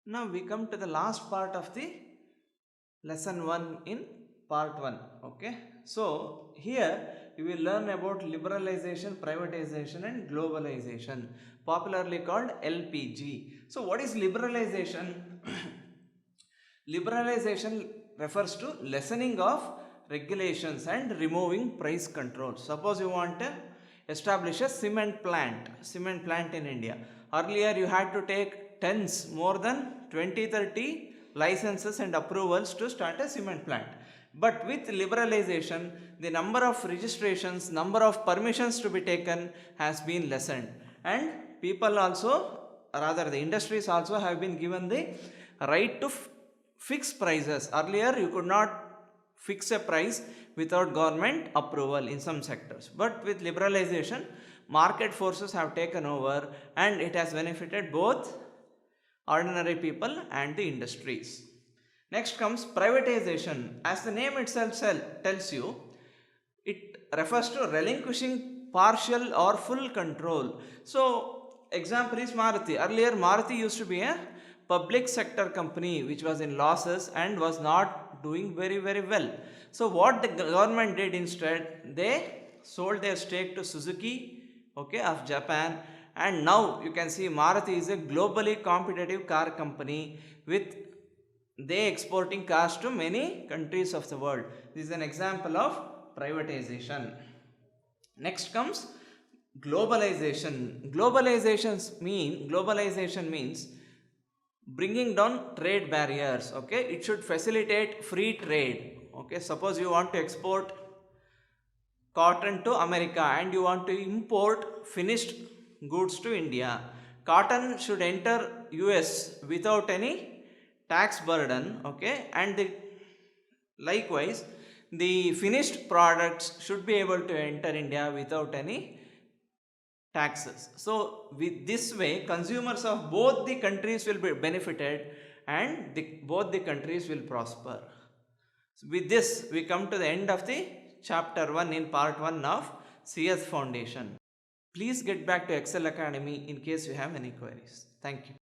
Now we come to the last part of the lesson 1 in part 1. Okay, so here you will learn about liberalization, privatization and globalization, popularly called LPG. So what is liberalization? Liberalization refers to lessening of regulations and removing price control. Suppose you want to establish a cement plant in India. Earlier you had to take tens, more than 20-30 licenses and approvals to start a cement plant. But with liberalization, the number of registrations, number of permissions to be taken has been lessened, and people also, rather the industries also, have been given the right to fix prices. Earlier you could not fix a price without government approval in some sectors, but with liberalization market forces have taken over and it has benefited both ordinary people and the industries. Next comes privatization. As the name itself tells you, it refers to relinquishing partial or full control. So, example is Maruti. Earlier, Maruti used to be a public sector company which was in losses and was not doing very well. So, what the government did instead, they sold their stake to Suzuki, okay, of Japan, and now you can see Maruti is a globally competitive car company with they exporting cars to many countries of the world. This is an example of privatization. Next comes globalization. Globalization means bringing down trade barriers. Okay, it should facilitate free trade. Okay, suppose you want to export cotton to America and you want to import finished goods to India. Cotton should enter US without any tax burden, okay, and likewise the finished products should be able to enter India without any taxes. So with this way consumers of both the countries will be benefited and both the countries will prosper. So with this we come to the end of the chapter 1 in part 1 of CS Foundation. Please get back to Excel Academy in case you have any queries. Thank you.